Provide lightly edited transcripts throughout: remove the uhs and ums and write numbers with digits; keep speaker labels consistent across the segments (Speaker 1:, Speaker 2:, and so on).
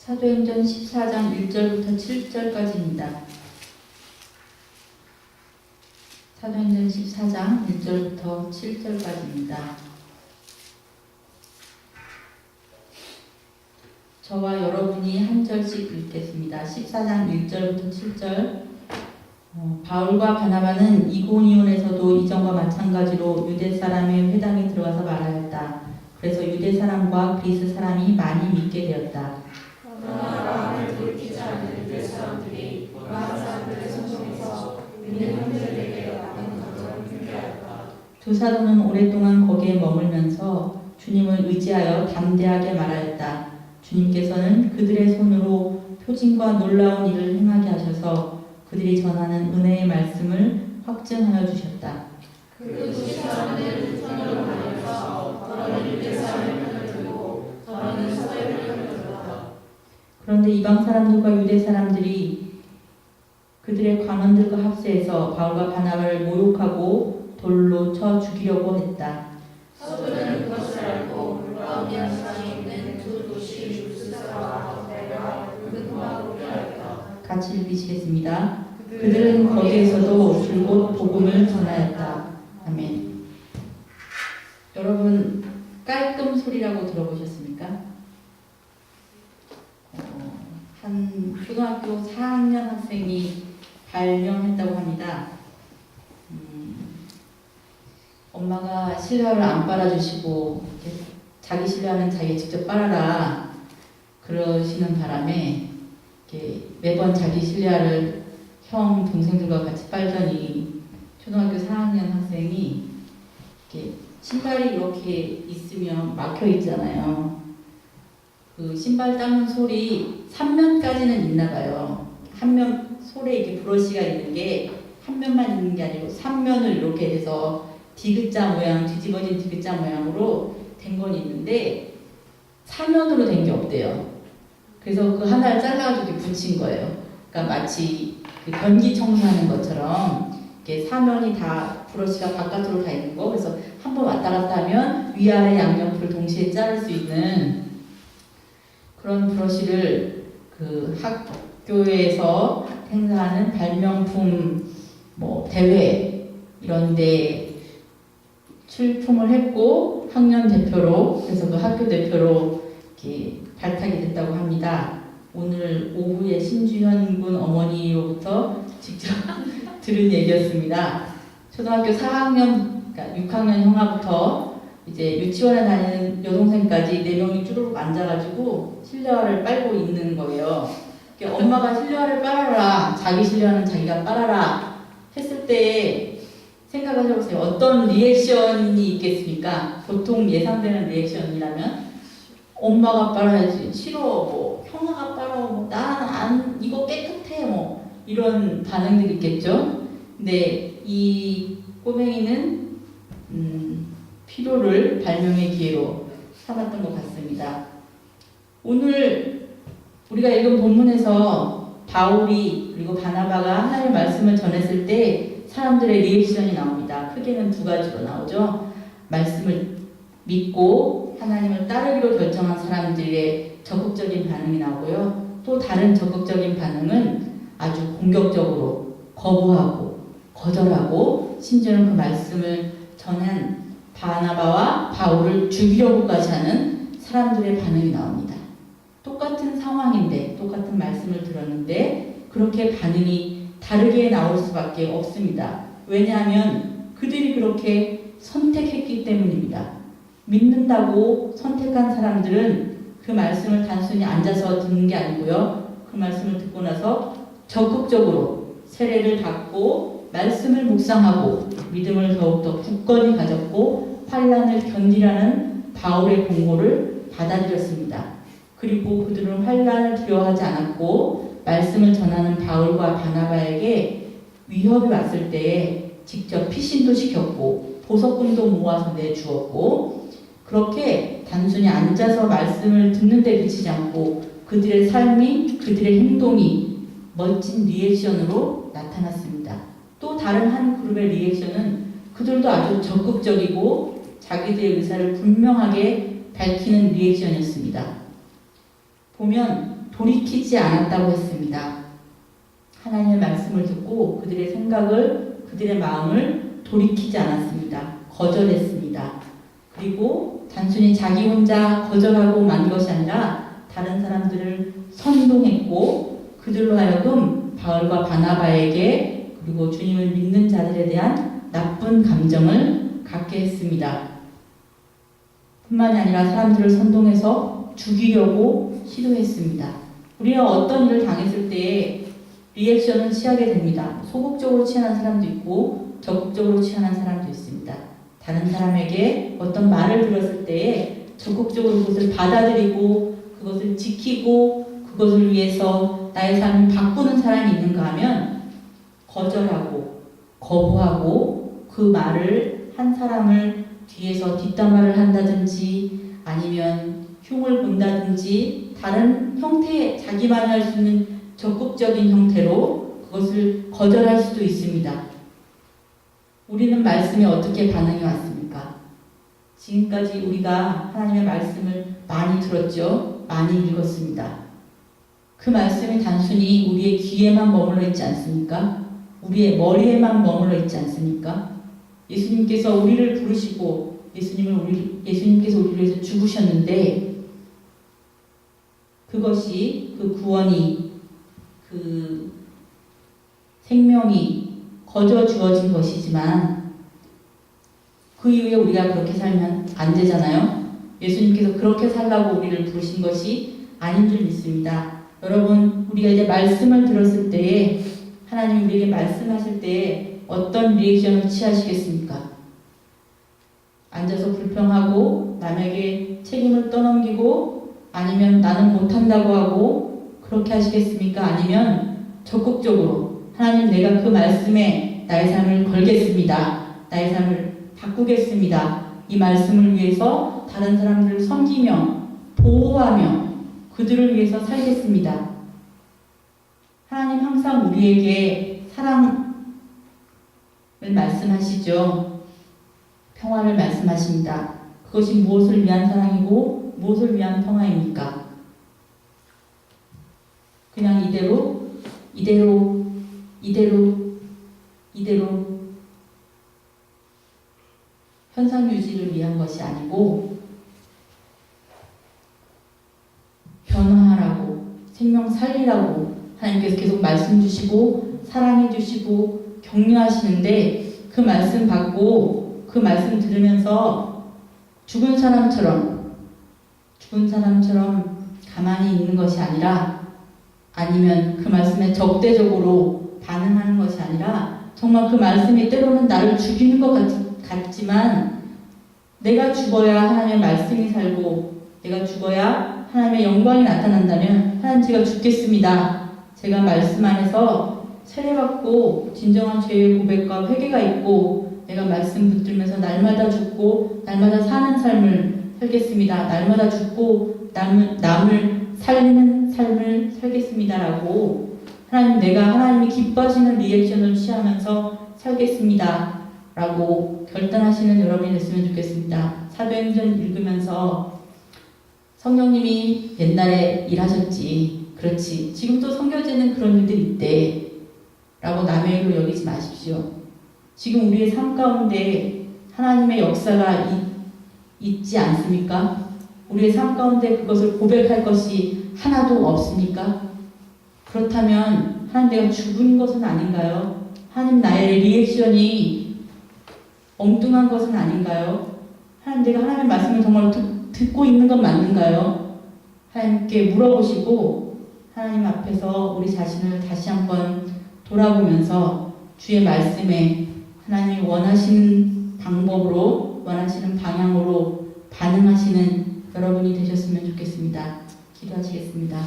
Speaker 1: 사도행전 14장 1절부터 7절까지입니다. 사도행전 14장 1절부터 7절까지입니다. 저와 여러분이 한 절씩 읽겠습니다. 14장 1절부터 7절. 바울과 바나바는 이고니온에서도 이전과 마찬가지로 유대 사람의 회당에 들어가서 말하였다. 그래서 유대 사람과 그리스 사람이 많이 믿게 되었다.
Speaker 2: 그러나 마음을 돌이키지 않는 유대 사람들이 많은 사람들의 성중에서 믿는 형제들에게 나쁜 감정을 품게 하였다.
Speaker 1: 두 사도는 오랫동안 거기에 머물면서 주님을 의지하여 담대하게 말하였다. 주님께서는 그들의 손으로 표징과 놀라운 일을 행하게 하셔서 그들이 전하는 은혜의 말씀을 확증하여 주셨다.
Speaker 2: 그 두 사람들은 편으로 나뉘어서 더러는 유대 사람의 편을 들고 더러는 사도의 편을 들었다.
Speaker 1: 그런데 이방 사람들과 유대 사람들이 그들의 관원들과 합세해서 바울과 바나바를 모욕하고 돌로 쳐 죽이려고 했다.
Speaker 2: 사도는 그것을 알고 물가운데 지방에 있는 두 도시 루스드라와 데베가 은금하고 피하였다.
Speaker 1: 같이 읽으시겠습니다. 그들은 거기에서도 줄곧 복음을 전하였다. 아멘. 여러분 깔끔 소리라고 들어보셨습니까? 한 초등학교 4학년 학생이 발명했다고 합니다. 엄마가 실내화를 안 빨아주시고 자기 실내화는 자기가 직접 빨아라 그러시는 바람에 매번 자기 실내화를 형 동생들과 같이 빨더니 초등학교 4학년 학생이 신발이 이렇게 있으면 막혀 있잖아요. 그 신발 닦는 솔이 3면까지는 있나 봐요. 한 면 솔에 이렇게 브러쉬가 있는 게 한 면만 있는 게 아니고 3면을 이렇게 돼서 디귿자 모양, 뒤집어진 디귿자 모양으로 된 건 있는데 4면으로 된 게 없대요. 그래서 그 하나를 잘라가지고 이렇게 붙인 거예요. 그러니까 마치 그 변기 청소하는 것처럼 이렇게 4면이 다 브러쉬가 바깥으로 가 있는 거. 그래서 한번 왔다 갔다 하면 위아래 양옆을 동시에 자를 수 있는 그런 브러쉬를 그 학교에서 행사하는 발명품 대회 이런데 출품을 했고 학년 대표로 그래서 그 학교 대표로 이렇게 발탁이 됐다고 합니다. 오늘 오후에 신주현 군 어머니로부터 직접 들은 얘기였습니다. 초등학교 4학년, 그러니까 6학년 형아부터 이제 유치원에 다니는 여동생까지 4명이 쭈르륵 앉아가지고 실내화를 빨고 있는 거예요. 엄마가 실내화를 빨아라, 자기 실내화는 자기가 빨아라 했을 때 생각하셔보세요. 어떤 리액션이 있겠습니까? 보통 예상되는 리액션이라면 엄마가 빨아야지, 싫어, 형아가 빨아, 난 이거 깨끗해, 이런 반응들이 있겠죠. 근데 이 꼬맹이는 필요를 발명의 기회로 삼았던 것 같습니다. 오늘 우리가 읽은 본문에서 바울이 그리고 바나바가 하나님의 말씀을 전했을 때 사람들의 리액션이 나옵니다. 크게는 두 가지로 나오죠. 말씀을 믿고 하나님을 따르기로 결정한 사람들의 적극적인 반응이 나오고요. 또 다른 적극적인 반응은 아주 공격적으로 거부하고 거절하고 심지어는 그 말씀을 전한 바나바와 바울을 죽이려고까지 하는 사람들의 반응이 나옵니다. 똑같은 상황인데 똑같은 말씀을 들었는데 그렇게 반응이 다르게 나올 수밖에 없습니다. 왜냐하면 그들이 그렇게 선택했기 때문입니다. 믿는다고 선택한 사람들은 그 말씀을 단순히 앉아서 듣는 게 아니고요. 그 말씀을 듣고 나서 적극적으로 세례를 받고 말씀을 묵상하고 믿음을 더욱더 굳건히 가졌고 환난을 견디라는 바울의 공고를 받아들였습니다. 그리고 그들은 환난을 두려워하지 않았고 말씀을 전하는 바울과 바나바에게 위협이 왔을 때에 직접 피신도 시켰고 보석금도 모아서 내주었고 그렇게 단순히 앉아서 말씀을 듣는 데 그치지 않고 그들의 삶이 그들의 행동이 멋진 리액션으로 나타났습니다. 또 다른 한 그룹의 리액션은 그들도 아주 적극적이고 자기들의 의사를 분명하게 밝히는 리액션이었습니다. 보면 돌이키지 않았다고 했습니다. 하나님의 말씀을 듣고 그들의 생각을, 그들의 마음을 돌이키지 않았습니다. 거절했습니다. 그리고 단순히 자기 혼자 거절하고 만 것이 아니라 다른 사람들을 선동했고 그들로 하여금 바울과 바나바에게 그리고 주님을 믿는 자들에 대한 나쁜 감정을 갖게 했습니다. 뿐만이 아니라 사람들을 선동해서 죽이려고 시도했습니다. 우리가 어떤 일을 당했을 때에 리액션을 취하게 됩니다. 소극적으로 취하는 사람도 있고 적극적으로 취하는 사람도 있습니다. 다른 사람에게 어떤 말을 들었을 때에 적극적으로 그것을 받아들이고 그것을 지키고 그것을 위해서 나의 삶을 바꾸는 사람이 있는가 하면 거절하고 거부하고 그 말을 한 사람을 뒤에서 뒷담화를 한다든지 아니면 흉을 본다든지 다른 형태의 자기만이 할 수 있는 적극적인 형태로 그것을 거절할 수도 있습니다. 우리는 말씀에 어떻게 반응해 왔습니까? 지금까지 우리가 하나님의 말씀을 많이 들었죠? 많이 읽었습니다. 그 말씀이 단순히 우리의 귀에만 머물러 있지 않습니까? 우리의 머리에만 머물러 있지 않습니까? 예수님께서 우리를 부르시고 예수님께서 우리를 위해서 죽으셨는데 그것이 그 구원이 그 생명이 거저 주어진 것이지만 그 이후에 우리가 그렇게 살면 안 되잖아요. 예수님께서 그렇게 살라고 우리를 부르신 것이 아닌 줄 믿습니다. 여러분, 우리가 이제 말씀을 들었을 때에 하나님 우리에게 말씀하실 때에 어떤 리액션을 취하시겠습니까? 앉아서 불평하고 남에게 책임을 떠넘기고 아니면 나는 못한다고 하고 그렇게 하시겠습니까? 아니면 적극적으로 하나님 내가 그 말씀에 나의 삶을 걸겠습니다. 나의 삶을 바꾸겠습니다. 이 말씀을 위해서 다른 사람들을 섬기며 보호하며 그들을 위해서 살겠습니다. 하나님 항상 우리에게 사랑을 말씀하시죠. 평화를 말씀하십니다. 그것이 무엇을 위한 사랑이고 무엇을 위한 평화입니까? 그냥 이대로 현상 유지를 위한 것이 아니고 변화하라고 생명 살리라고 하나님께서 계속 말씀 주시고 사랑해 주시고 격려하시는데 그 말씀 받고 그 말씀 들으면서 죽은 사람처럼 가만히 있는 것이 아니라 아니면 그 말씀에 적대적으로 반응하는 것이 아니라 정말 그 말씀이 때로는 나를 죽이는 것 같지만 내가 죽어야 하나님의 말씀이 살고 내가 죽어야 하나님의 영광이 나타난다면 하나님 제가 죽겠습니다. 제가 말씀 안에서 세례받고 진정한 죄의 고백과 회개가 있고 내가 말씀 붙들면서 날마다 죽고 날마다 사는 삶을 살겠습니다. 날마다 죽고 남을 살리는 삶을 살겠습니다라고 하나님 내가 하나님이 기뻐하시는 리액션을 취하면서 살겠습니다 라고 결단하시는 여러분이 됐으면 좋겠습니다. 사도행전 읽으면서 성령님이 옛날에 일하셨지 그렇지 지금도 섬겨지는 그런 일들이 있대 라고 남의 일로 여기지 마십시오. 지금 우리의 삶 가운데 하나님의 역사가 있지 않습니까? 우리의 삶 가운데 그것을 고백할 것이 하나도 없습니까? 그렇다면 하나님 내가 죽은 것은 아닌가요? 하나님 나의 리액션이 엉뚱한 것은 아닌가요? 하나님 내가 하나님의 말씀을 정말 듣고 있는 건 맞는가요? 하나님께 물어보시고 하나님 앞에서 우리 자신을 다시 한번 돌아보면서 주의 말씀에 하나님이 원하시는 방법으로 원하시는 방향으로 반응하시는 여러분이 되셨으면 좋겠습니다. 기도하시겠습니다.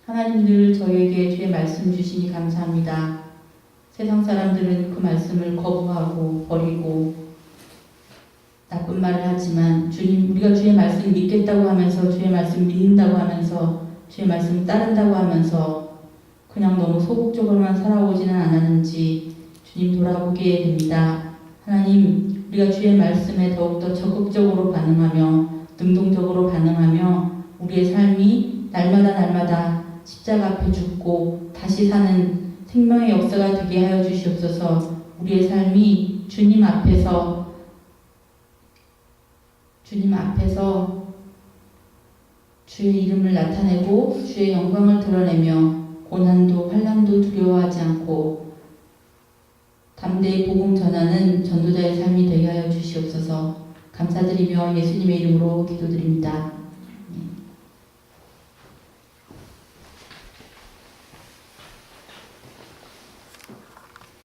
Speaker 1: 하나님 늘 저에게 주의 말씀 주시니 감사합니다. 세상 사람들은 그 말씀을 거부하고 버리고 나쁜 말을 하지만 주님 우리가 주의 말씀 믿겠다고 하면서 주의 말씀 믿는다고 하면서 주의 말씀 따른다고 하면서 그냥 너무 소극적으로만 살아오지는 않았는지 주님 돌아보게 됩니다. 하나님 우리가 주의 말씀에 더욱더 적극적으로 반응하며 능동적으로 반응하며 우리의 삶이 날마다 십자가 앞에 죽고 다시 사는 생명의 역사가 되게 하여 주시옵소서. 우리의 삶이 주님 앞에서 주의 이름을 나타내고 주의 영광을 드러내며 고난도 환난도 두려워하지 않고 담대히 복음 전하는 전도자의 삶이 되게 하여 주시옵소서. 감사드리며 예수님의 이름으로 기도드립니다.